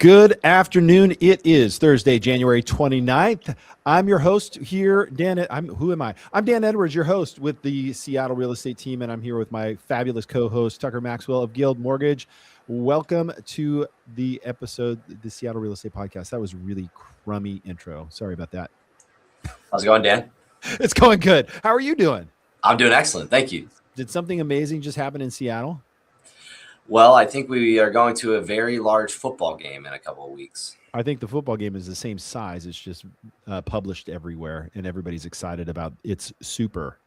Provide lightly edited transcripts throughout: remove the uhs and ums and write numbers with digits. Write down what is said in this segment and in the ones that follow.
Good afternoon. It is Thursday, January 29th. I'm your host here, Dan. Who am I? I'm Dan Edwards, your host with the Seattle Real Estate Team, and I'm here with my fabulous co-host, Tucker Maxwell of Guild Mortgage. Welcome to the episode, the Seattle Real Estate Podcast. That was a really crummy intro. Sorry about that. How's it going, Dan? It's going good. How are you doing? I'm doing excellent. Thank you. Did something amazing just happen in Seattle? Well, I think we are going to a very large football game in a couple of weeks. I think the football game is the same size. It's just published everywhere, and everybody's excited about its super.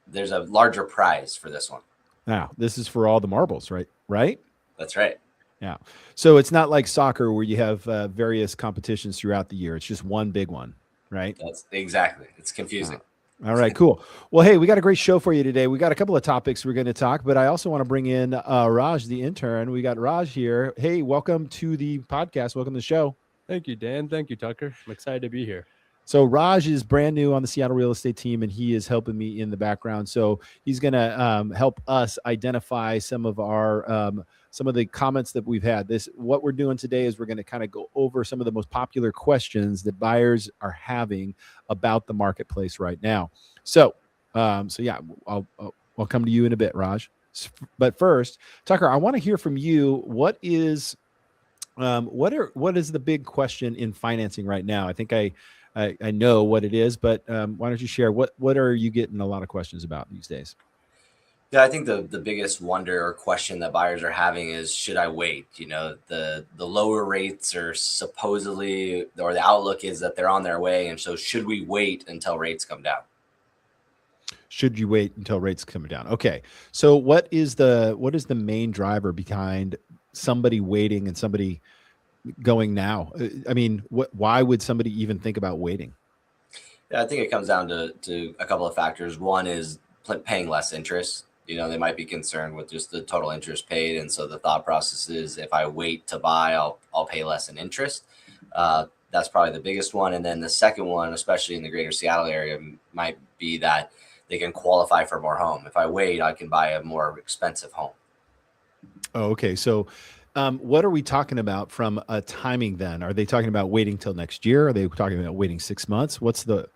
There's a larger prize for this one. Now, this is for all the marbles, right? Right? That's right. Yeah. So it's not like soccer where you have various competitions throughout the year. It's just one big one, right? That's exactly. It's confusing. All right, cool. Well, hey, we got a great show for you today. We got a couple of topics we're going to talk, but I also want to bring in Raj, the intern. We got Raj here. Hey, welcome to the podcast. Welcome to the show. Thank you, Dan. Thank you, Tucker. I'm excited to be here. So Raj is brand new on the Seattle Real Estate Team, and he is helping me in the background. So he's going to help us identify some of our some of the comments that we've had. What we're doing today is we're going to kind of go over some of the most popular questions that buyers are having about the marketplace right now. So, yeah, I'll come to you in a bit, Raj. But first, Tucker, I want to hear from you. What is the big question in financing right now? I think I know what it is, but why don't you share what are you getting a lot of questions about these days? Yeah, I think the biggest wonder or question that buyers are having is, should I wait? You know, the lower rates are supposedly, or the outlook is that they're on their way. And so should we wait until rates come down? Should you wait until rates come down? Okay. So what is the main driver behind somebody waiting and somebody going now? I mean, why would somebody even think about waiting? Yeah, I think it comes down to a couple of factors. One is paying less interest. You know, they might be concerned with just the total interest paid. And so the thought process is, if I wait to buy, I'll pay less in interest. That's probably the biggest one. And then the second one, especially in the greater Seattle area, might be that they can qualify for more home. If I wait, I can buy a more expensive home. Oh, okay. So what are we talking about from a timing then? Are they talking about waiting till next year? Are they talking about waiting 6 months? What's the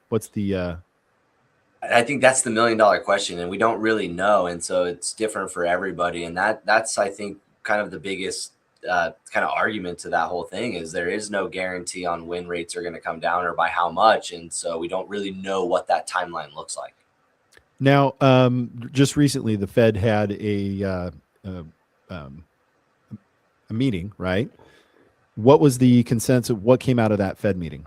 I think that's the $1 million question, and we don't really know. And so it's different for everybody. And that's, I think, kind of the biggest kind of argument to that whole thing is there is no guarantee on when rates are going to come down or by how much. And so we don't really know what that timeline looks like. Now, just recently, the Fed had a meeting, right? What was the consensus? What came out of that Fed meeting?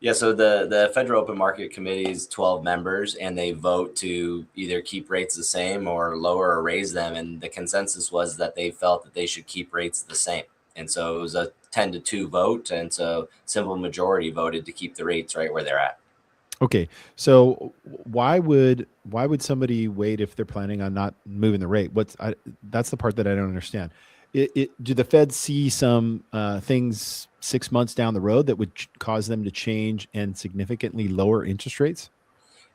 Yeah, so the Federal Open Market Committee is 12 members, and they vote to either keep rates the same or lower or raise them. And the consensus was that they felt that they should keep rates the same. And so it was a 10-2 vote. And so simple majority voted to keep the rates right where they're at. Okay, so why would somebody wait if they're planning on not moving the rate? That's the part that I don't understand. Do the Fed see some things 6 months down the road that would cause them to change and significantly lower interest rates?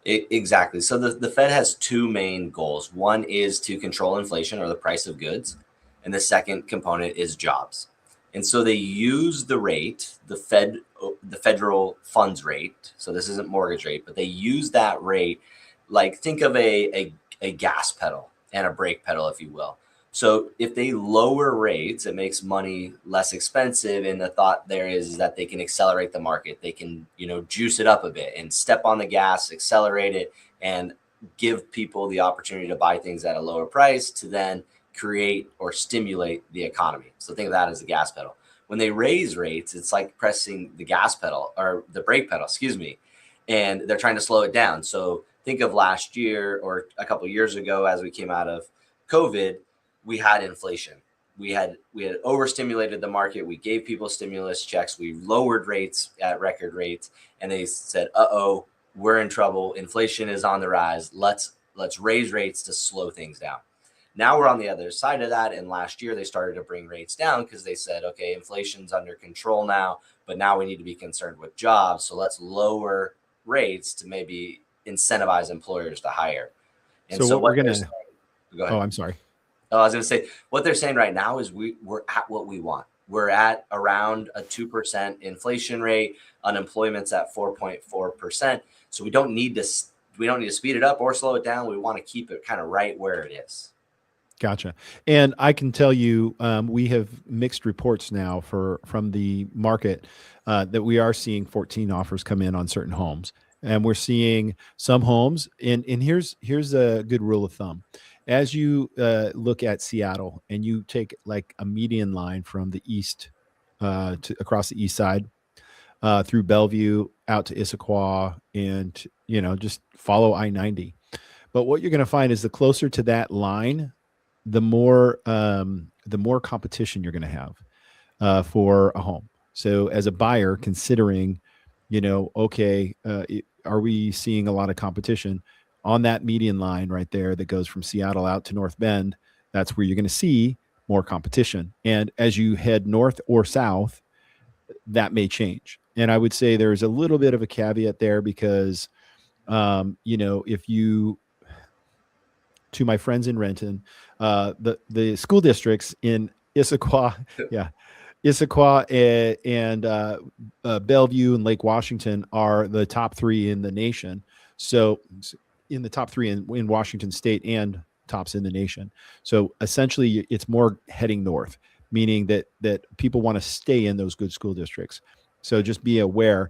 Exactly. So the Fed has two main goals. One is to control inflation, or the price of goods. And the second component is jobs. And so they use the rate, the federal funds rate. So this isn't mortgage rate, but they use that rate, like think of a gas pedal and a brake pedal, if you will. So if they lower rates, it makes money less expensive. And the thought there is that they can accelerate the market. They can, juice it up a bit and step on the gas, accelerate it, and give people the opportunity to buy things at a lower price to then create or stimulate the economy. So think of that as the gas pedal. When they raise rates, it's like pressing the gas pedal or the brake pedal, and they're trying to slow it down. So think of last year or a couple of years ago, as we came out of COVID, we had inflation. We had overstimulated the market. We gave people stimulus checks. We lowered rates at record rates, and they said, "Uh-oh, we're in trouble. Inflation is on the rise. Let's raise rates to slow things down." Now we're on the other side of that. And last year they started to bring rates down because they said, okay, inflation's under control now, but now we need to be concerned with jobs. So let's lower rates to maybe incentivize employers to hire. And so what we're going to, go ahead. Oh, I'm sorry. I was going to say, what they're saying right now is we're at what we want. We're at around a 2% inflation rate. Unemployment's at 4.4%. So we don't need to speed it up or slow it down. We want to keep it kind of right where it is. Gotcha. And I can tell you, we have mixed reports now from the market that we are seeing 14 offers come in on certain homes, and we're seeing some homes. And here's a good rule of thumb: as you look at Seattle and you take like a median line from the east to across the east side through Bellevue out to Issaquah, and just follow I-90. But what you're going to find is the closer to that line, the more competition you're going to have for a home. So as a buyer considering, are we seeing a lot of competition on that median line right there that goes from Seattle out to North Bend? That's where you're going to see more competition. And as you head north or south, that may change. And I would say there's a little bit of a caveat there because, if you, to my friends in Renton, the school districts in Issaquah, and Bellevue and Lake Washington are the top 3 in the nation. So in the top 3 in Washington State and tops in the nation. So essentially it's more heading north, meaning that people want to stay in those good school districts. So just be aware.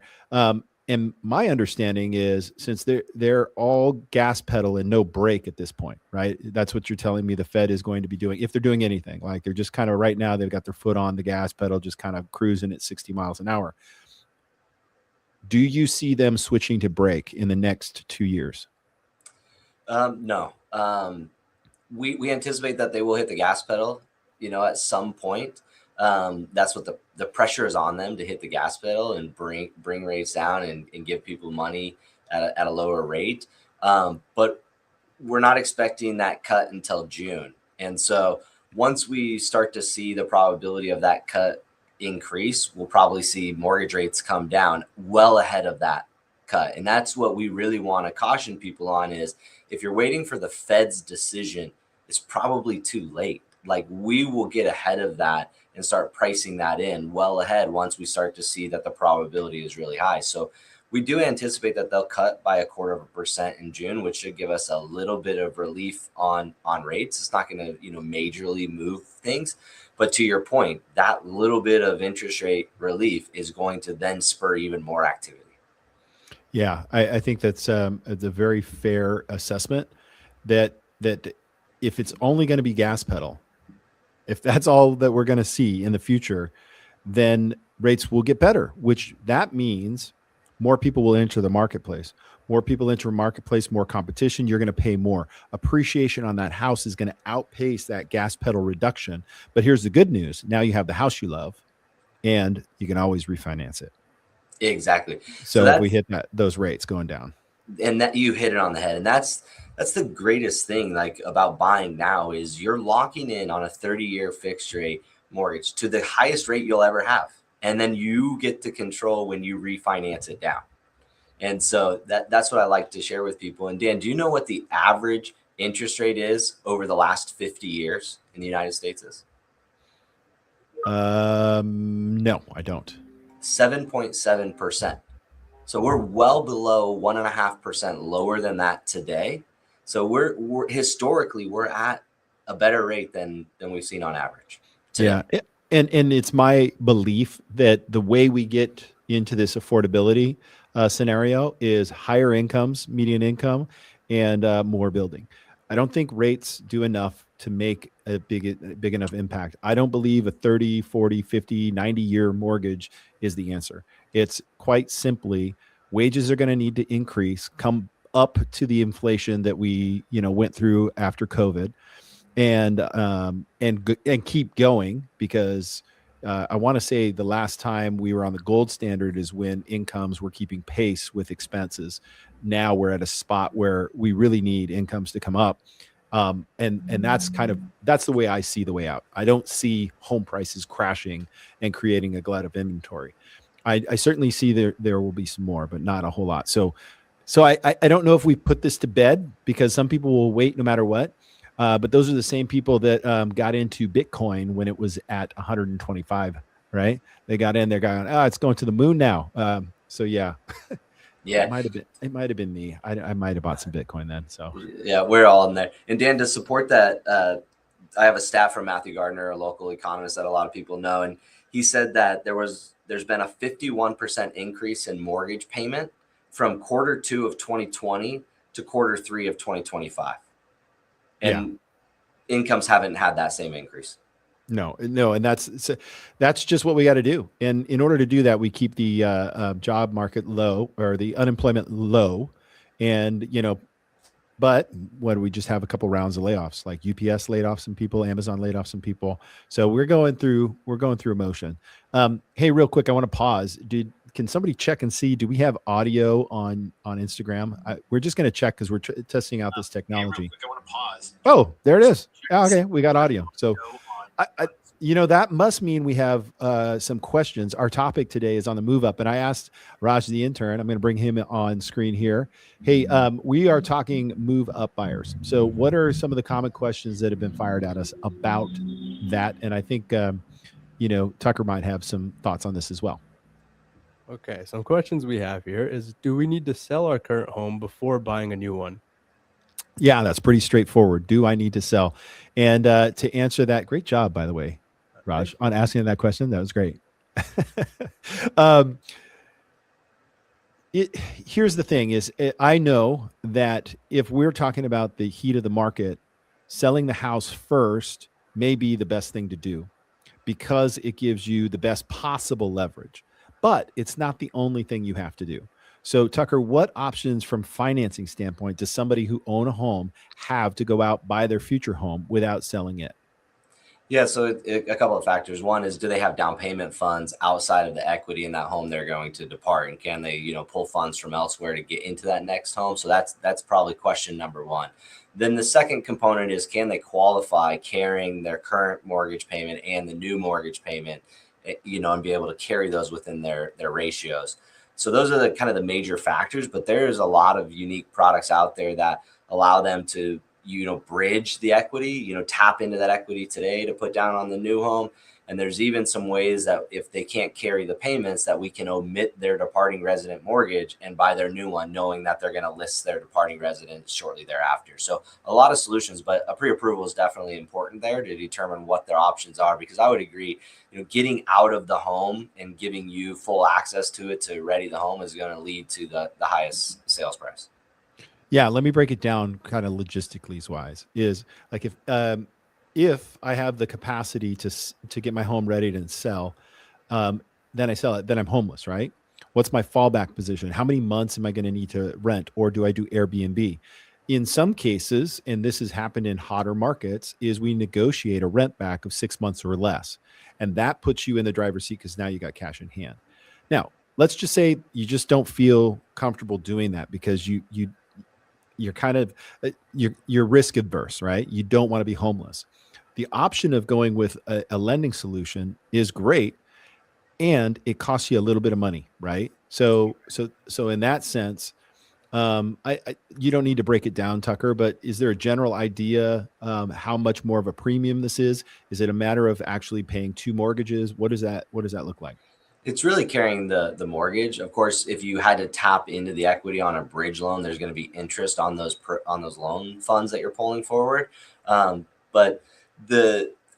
And my understanding is, since they're all gas pedal and no brake at this point, right? That's what you're telling me the Fed is going to be doing, if they're doing anything. Like they're just kind of right now, they've got their foot on the gas pedal, just kind of cruising at 60 miles an hour. Do you see them switching to brake in the next 2 years? No. We anticipate that they will hit the gas pedal, at some point. That's what the pressure is on them to hit the gas pedal and bring rates down and give people money at a lower rate. But we're not expecting that cut until June. And so once we start to see the probability of that cut increase, we'll probably see mortgage rates come down well ahead of that cut. And that's what we really want to caution people on, is if you're waiting for the Fed's decision, it's probably too late. Like, we will get ahead of that and start pricing that in well ahead once we start to see that the probability is really high. So we do anticipate that they'll cut by 0.25% in June, which should give us a little bit of relief on rates. It's not going to, majorly move things. But to your point, that little bit of interest rate relief is going to then spur even more activity. Yeah, I think that's a very fair assessment that if it's only going to be gas pedal, if that's all that we're going to see in the future, then rates will get better, which that means more people will enter the marketplace. More people enter a marketplace, more competition, you're going to pay more. Appreciation on that house is going to outpace that gas pedal reduction. But here's the good news. Now you have the house you love, and you can always refinance it. Exactly. So if we hit those rates going down. And that you hit it on the head. And that's the greatest thing like about buying now is you're locking in on a 30-year fixed rate mortgage to the highest rate you'll ever have. And then you get to control when you refinance it down. And so that's what I like to share with people. And Dan, do you know what the average interest rate is over the last 50 years in the United States is? No, I don't. 7.7%. So we're well below 1.5% lower than that today. So we're historically we're at a better rate than we've seen on average today. Yeah. And it's my belief that the way we get into this affordability scenario is higher incomes, median income, and more building. I don't think rates do enough to make a big enough impact. I don't believe a 30, 40, 50, 90-year mortgage is the answer. It's quite simply wages are going to need to increase, come up to the inflation that we went through after COVID, and keep going, because I want to say the last time we were on the gold standard is when incomes were keeping pace with expenses. Now we're at a spot where we really need incomes to come up. And that's the way I see the way out. I don't see home prices crashing and creating a glut of inventory. I certainly see there will be some more, but not a whole lot. So I don't know if we put this to bed, because some people will wait no matter what. But those are the same people that got into Bitcoin when it was at 125, right? They got in there going, it's going to the moon now. So yeah, Yeah. it might have been me. I might have bought some Bitcoin then. So Yeah, we're all in there. And Dan, to support that, I have a stat from Matthew Gardner, a local economist that a lot of people know, and he said that there's been a 51% increase in mortgage payment from Q2 of 2020 to Q3 of 2025, and incomes haven't had that same increase. No, and that's just what we got to do. And in order to do that, we keep the job market low, or the unemployment low, and but what, we just have a couple rounds of layoffs, like UPS laid off some people, Amazon laid off some people. So we're going through emotion. Hey, real quick, I want to pause. Can somebody check and see, do we have audio on Instagram? We're just going to check because we're testing out this technology. Hey, real quick, I want to pause. Oh, there it is. Okay, we got audio. So that must mean we have some questions. Our topic today is on the move up, and I asked Raj, the intern, I'm going to bring him on screen here. Hey, we are talking move up buyers. So what are some of the common questions that have been fired at us about that? And I think, Tucker might have some thoughts on this as well. Okay, some questions we have here is, do we need to sell our current home before buying a new one? Yeah, that's pretty straightforward. Do I need to sell? And to answer that, great job, by the way, Raj, on asking that question. That was great. Here's the thing is, I know that if we're talking about the heat of the market, selling the house first may be the best thing to do because it gives you the best possible leverage. But it's not the only thing you have to do. So Tucker, what options from financing standpoint does somebody who own a home have to go out, buy their future home without selling it? Yeah, so a couple of factors. One is, do they have down payment funds outside of the equity in that home they're going to depart, and can they, pull funds from elsewhere to get into that next home? So that's probably question number one. Then the second component is, can they qualify carrying their current mortgage payment and the new mortgage payment, and be able to carry those within their ratios. So those are the kind of the major factors, but there's a lot of unique products out there that allow them to, bridge the equity, tap into that equity today to put down on the new home. And there's even some ways that if they can't carry the payments, that we can omit their departing resident mortgage and buy their new one, knowing that they're going to list their departing resident shortly thereafter. So a lot of solutions, but a pre-approval is definitely important there to determine what their options are, because I would agree, getting out of the home and giving you full access to it to ready the home is going to lead to the highest sales price. Yeah, let me break it down kind of logistically wise. Is like, if I have the capacity to get my home ready to sell, then I sell it, then I'm homeless, right? What's my fallback position? How many months am I going to need to rent, or do I do Airbnb? In some cases, and this has happened in hotter markets, is we negotiate a rent back of 6 months or less. And that puts you in the driver's seat because now you got cash in hand. Now, let's just say you just don't feel comfortable doing that because you're kind of, you're risk adverse, right? You don't want to be homeless. The option of going with a lending solution is great, and it costs you a little bit of money, right? So in that sense, you don't need to break it down, Tucker, but is there a general idea how much more of a premium this is? Is it a matter of actually paying 2 mortgages? What does that look like? It's really carrying the mortgage. Of course, if you had to tap into the equity on a bridge loan, there's going to be interest on those loan funds that you're pulling forward. But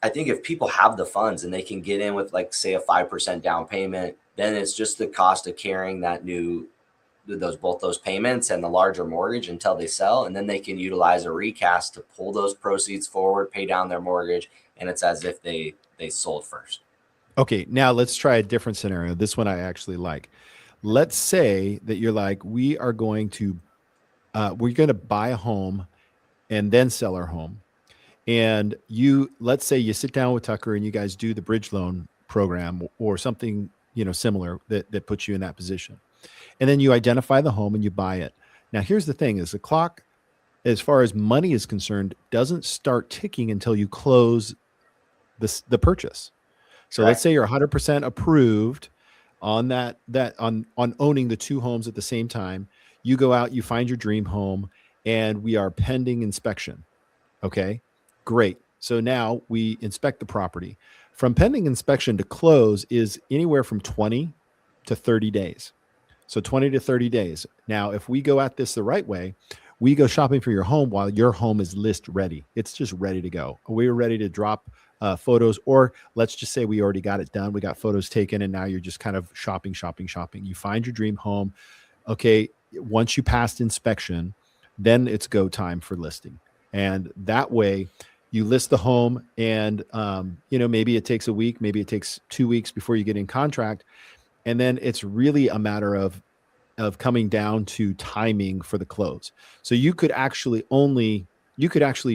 I think if people have the funds and they can get in with, like, say, a 5% down payment, then it's just the cost of carrying both those payments and the larger mortgage until they sell, and then they can utilize a recast to pull those proceeds forward, pay down their mortgage, and it's as if they sold first. Okay, now let's try a different scenario. This one I actually like. Let's say that you're like, we're going to buy a home and then sell our home. And let's say you sit down with Tucker and you guys do the bridge loan program or something, similar that puts you in that position. And then you identify the home and you buy it. Now, here's the thing is, the clock, as far as money is concerned, doesn't start ticking until you close the purchase. So Let's say you're 100% approved on on owning the 2 homes at the same time. You go out, you find your dream home, and we are pending inspection. Okay. Great. So now we inspect the property. From pending inspection to close is anywhere from 20 to 30 days. So 20 to 30 days. Now, if we go at this the right way, we go shopping for your home while your home is list ready. It's just ready to go. We were ready to drop photos, or let's just say we already got it done. We got photos taken, and now you're just kind of shopping. You find your dream home. Okay. Once you passed inspection, then it's go time for listing. And that way you list the home, and maybe it takes a week, maybe it takes 2 weeks before you get in contract. And then it's really a matter of coming down to timing for the close. So you could actually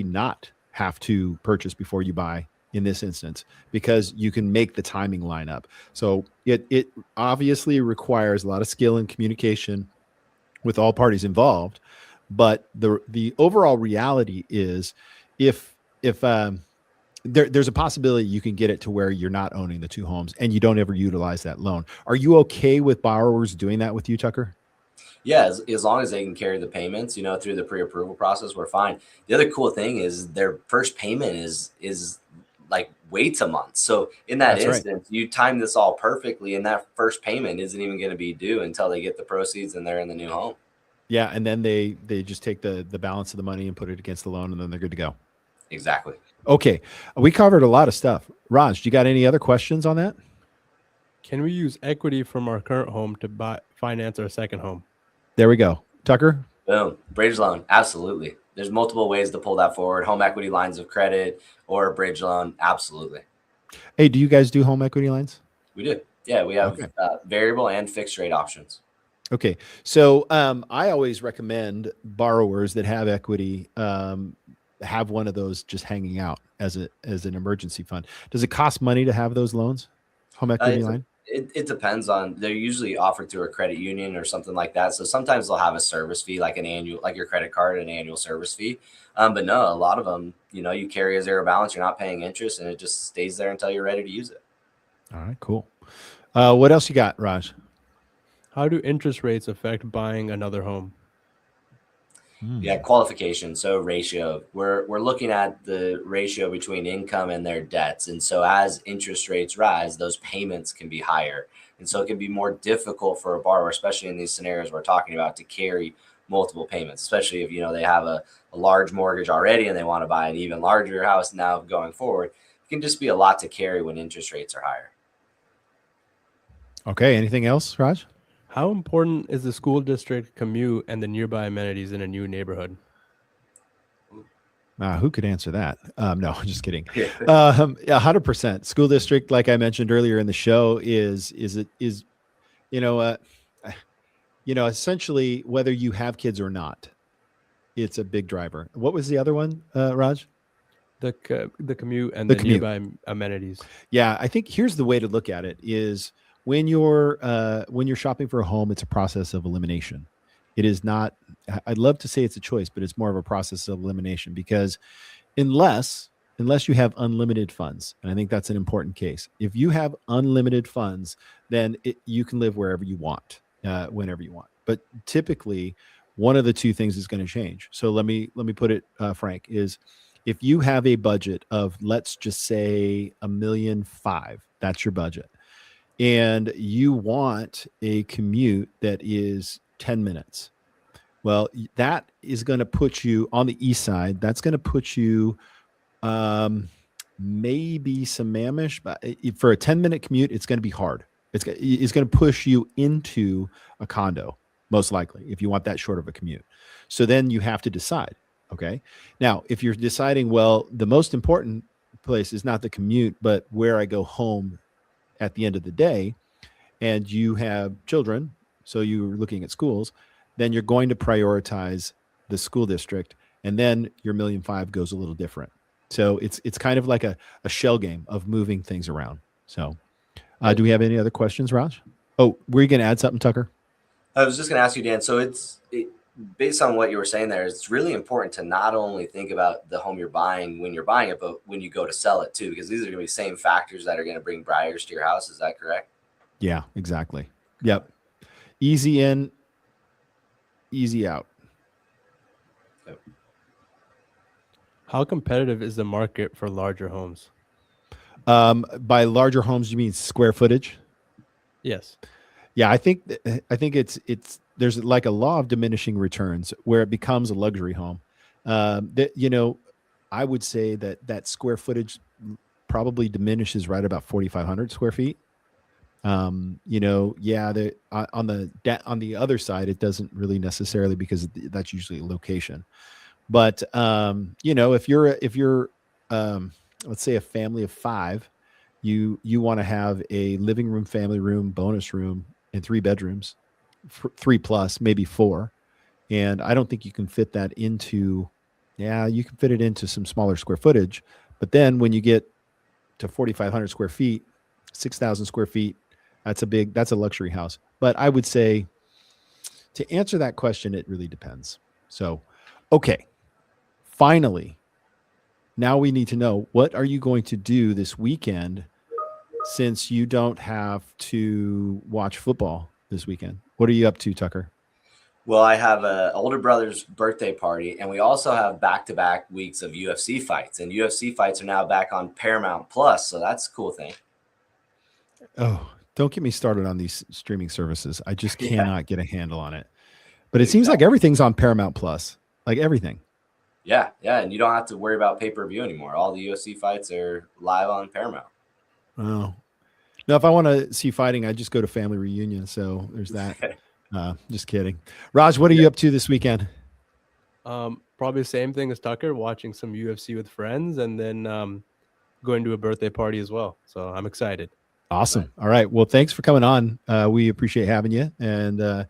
not have to purchase before you buy in this instance, because you can make the timing line up. So it obviously requires a lot of skill and communication with all parties involved. But the overall reality is, if there's a possibility you can get it to where you're not owning the two homes and you don't ever utilize that loan. Are you okay with borrowers doing that with you, Tucker? Yeah, as long as they can carry the payments, through the pre-approval process, we're fine. The other cool thing is their first payment is like waits a month. So in that That's right. instance, you time this all perfectly, and that first payment isn't even going to be due until they get the proceeds and they're in the new home. Yeah, and then they just take the balance of the money and put it against the loan, and then they're good to go. Exactly. Okay, we covered a lot of stuff. Raj, do you got any other questions on that? Can we use equity from our current home to finance our second home? There we go. Tucker? Boom. Bridge loan. Absolutely. There's multiple ways to pull that forward. Home equity lines of credit or a bridge loan. Absolutely. Hey, do you guys do home equity lines? We do. Yeah, we have variable and fixed rate options. Okay. So I always recommend borrowers that have equity have one of those just hanging out as an emergency fund. Does it cost money to have those loans? Home equity line? It depends on, they're usually offered through a credit union or something like that. So sometimes they'll have a service fee, like an annual, like your credit card, an annual service fee. But no, a lot of them, you carry a zero balance, you're not paying interest, and it just stays there until you're ready to use it. All right, cool. What else you got, Raj? How do interest rates affect buying another home? Yeah, qualification. So ratio. We're looking at the ratio between income and their debts. And so as interest rates rise, those payments can be higher. And so it can be more difficult for a borrower, especially in these scenarios we're talking about, to carry multiple payments, especially if they have a large mortgage already and they want to buy an even larger house now going forward. It can just be a lot to carry when interest rates are higher. Okay, anything else, Raj? How important is the school district commute and the nearby amenities in a new neighborhood? Who could answer that? No, just kidding. 100%. School district, like I mentioned earlier in the show, is essentially whether you have kids or not, it's a big driver. What was the other one, Raj? The commute and the nearby amenities. Yeah, I think here's the way to look at it is, when you're shopping for a home, it's a process of elimination. It is not, I'd love to say it's a choice, but it's more of a process of elimination, because unless you have unlimited funds, and I think that's an important case. If you have unlimited funds, then you can live wherever you want, whenever you want. But typically, one of the two things is going to change. So let me put it frank, is if you have a budget of, let's just say $1.5 million, that's your budget, and you want a commute that is 10 minutes. Well, that is going to put you on the east side. That's going to put you maybe Sammamish, but for a 10-minute commute, it's going to be hard. It's going to push you into a condo, most likely, if you want that short of a commute. So then you have to decide, okay? Now, if you're deciding, well, the most important place is not the commute, but where I go home at the end of the day, and you have children, so you're looking at schools, then you're going to prioritize the school district, and then your $1.5 million goes a little different. So it's kind of like a shell game of moving things around. So do we have any other questions, Raj? Oh, were you going to add something, Tucker? I was just going to ask you, Dan. So based on what you were saying there, it's really important to not only think about the home you're buying when you're buying it, but when you go to sell it too, because these are going to be the same factors that are going to bring buyers to your house. Is that correct? Yeah, exactly. Yep. Easy in, easy out. How How competitive is the market for larger homes? By larger homes, you mean square footage? Yes. Yeah, I think it's there's like a law of diminishing returns where it becomes a luxury home. That I would say that square footage probably diminishes right about 4,500 square feet. Yeah, on the other side, it doesn't really necessarily, because that's usually a location. But if you're let's say a family of five, you want to have a living room, family room, bonus room, and 3 bedrooms, three plus, maybe four. And I don't think you can fit that into, yeah, you can fit it into some smaller square footage. But then when you get to 4,500 square feet, 6,000 square feet, that's a luxury house. But I would say, to answer that question, it really depends. So, okay, finally, now we need to know, what are you going to do this weekend since you don't have to watch football this weekend? What are you up to, Tucker? Well, I have an older brother's birthday party, and we also have back-to-back weeks of UFC fights. And UFC fights are now back on Paramount Plus, so that's a cool thing. Oh, don't get me started on these streaming services. I just Yeah. cannot get a handle on it. But it seems like everything's on Paramount Plus, like everything. Yeah, and you don't have to worry about pay-per-view anymore. All the UFC fights are live on Paramount. Oh, now if I want to see fighting, I just go to Family Reunion. So there's that. Just kidding. Raj, what are you up to this weekend? Probably the same thing as Tucker, watching some UFC with friends, and then going to a birthday party as well. So I'm excited. Awesome. All right. Well, thanks for coming on. We appreciate having you, and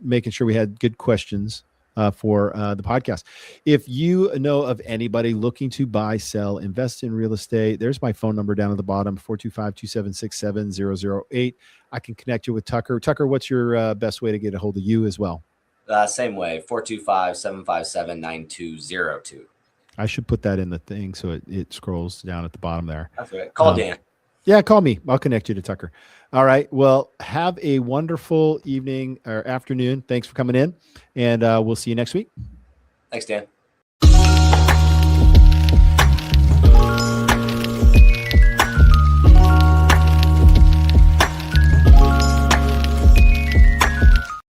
making sure we had good questions for the podcast. If you know of anybody looking to buy, sell, invest in real estate, there's my phone number down at the bottom, 425-276-7008. I can connect you with Tucker. Tucker, what's your best way to get a hold of you as well? Same way, 425-757-9202. I should put that in the thing so it scrolls down at the bottom there. That's right. Call Dan. Yeah, call me. I'll connect you to Tucker. All right. Well, have a wonderful evening or afternoon. Thanks for coming in, and we'll see you next week. Thanks, Dan.